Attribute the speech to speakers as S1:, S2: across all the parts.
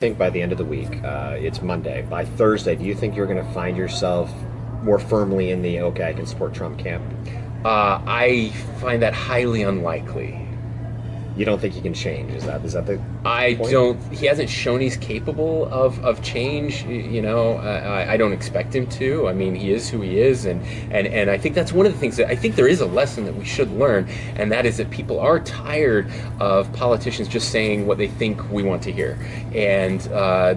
S1: Think by the end of the week, it's Monday. By Thursday, do you think you're going to find yourself more firmly in the okay, I can support Trump camp?
S2: I find that highly unlikely.
S1: You don't think he can change? Is that the
S2: I
S1: point?
S2: don't. He hasn't shown he's capable of change. I don't expect him to. I mean, he is who he is, and I think that's one of the things that I think there is a lesson that we should learn, and that is that people are tired of politicians just saying what they think we want to hear, and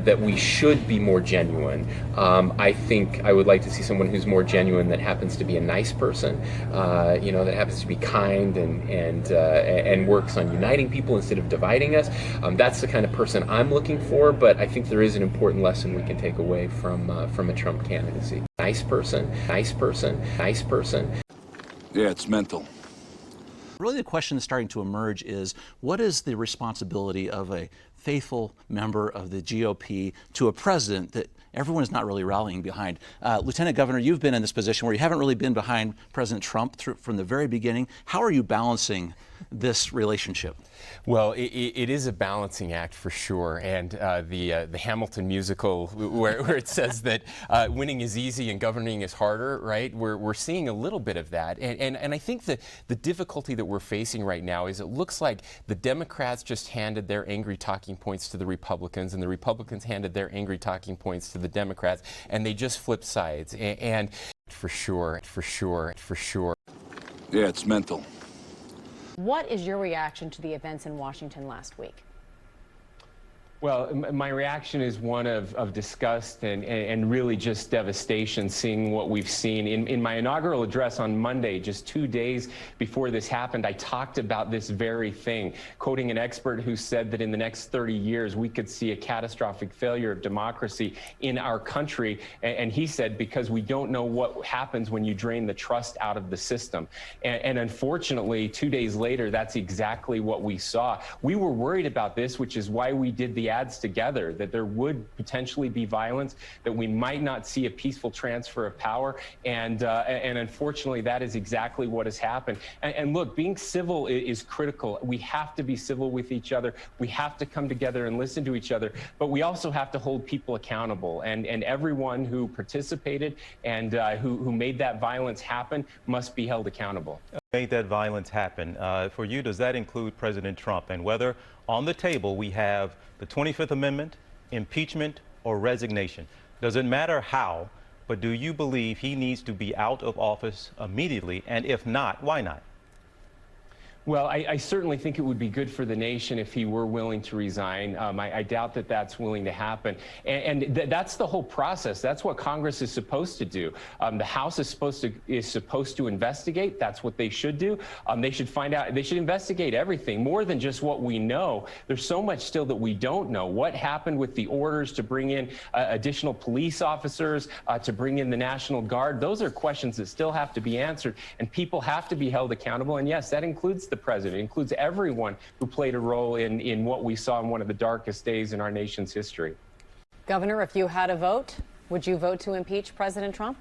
S2: that we should be more genuine. I think I would like to see someone who's more genuine, that happens to be a nice person, that happens to be kind and works on uniting people instead of dividing us. That's the kind of person I'm looking for, but I think there is an important lesson we can take away from a Trump candidacy. Nice person, nice person, nice person.
S3: Yeah, it's mental.
S4: Really, the question that's starting to emerge is, what is the responsibility of a faithful member of the GOP to a president that everyone is not really rallying behind? Lieutenant Governor, you've been in this position where you haven't really been behind President Trump from the very beginning. How are you balancing this relationship?
S5: Well, it is a balancing act for sure, and the Hamilton musical, where it says that winning is easy and governing is harder, right? We're seeing a little bit of that, and I think that the difficulty that we're facing right now is it looks like the Democrats just handed their angry talking points to the Republicans, and the Republicans handed their angry talking points to the Democrats, and they just flipped sides, and for sure.
S3: Yeah, it's mental.
S6: What is your reaction to the events in Washington last week?
S5: Well, my reaction is one of disgust and really just devastation, seeing what we've seen. In my inaugural address on Monday, just 2 days before this happened, I talked about this very thing, quoting an expert who said that in the next 30 years, we could see a catastrophic failure of democracy in our country. And he said, because we don't know what happens when you drain the trust out of the system. And unfortunately, 2 days later, that's exactly what we saw. We were worried about this, which is why we did the ads together, that there would potentially be violence, that we might not see a peaceful transfer of power, and unfortunately that is exactly what has happened. And look, being civil is critical. We have to be civil with each other. We have to come together and listen to each other, but we also have to hold people accountable, and everyone who participated and who made that violence happen must be held accountable.
S7: Made that violence happen. For you, does that include President Trump, and whether on the table we have the 25th Amendment, impeachment, or resignation? Doesn't matter how, but do you believe he needs to be out of office immediately? And if not, why not?
S5: Well, I certainly think it would be good for the nation if he were willing to resign. I doubt that that's willing to happen. And that's the whole process. That's what Congress is supposed to do. The House is supposed to investigate. That's what they should do. They should find out. They should investigate everything, more than just what we know. There's so much still that we don't know. What happened with the orders to bring in additional police officers, to bring in the National Guard? Those are questions that still have to be answered, and people have to be held accountable. And yes, that includes the president. It includes everyone who played a role in what we saw in one of the darkest days in our nation's history.
S6: Governor, if you had a vote, would you vote to impeach President Trump?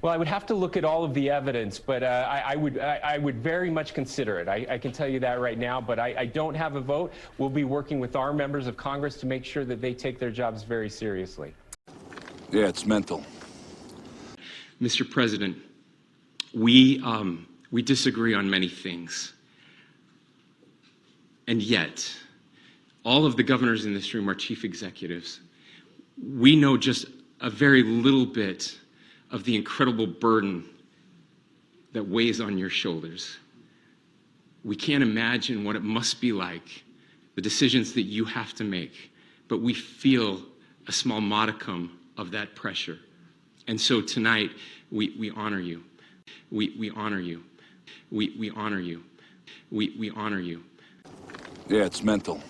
S5: Well, I would have to look at all of the evidence, but I would very much consider it. I can tell you that right now, but I don't have a vote. We'll be working with our members of Congress to make sure that they take their jobs very seriously.
S3: Yeah, it's mental.
S2: Mr. President, we disagree on many things. And yet, all of the governors in this room are chief executives. We know just a very little bit of the incredible burden that weighs on your shoulders. We can't imagine what it must be like, the decisions that you have to make, but we feel a small modicum of that pressure. And so tonight, we honor you. We honor you. We honor you. We honor you.
S3: Yeah, it's mental.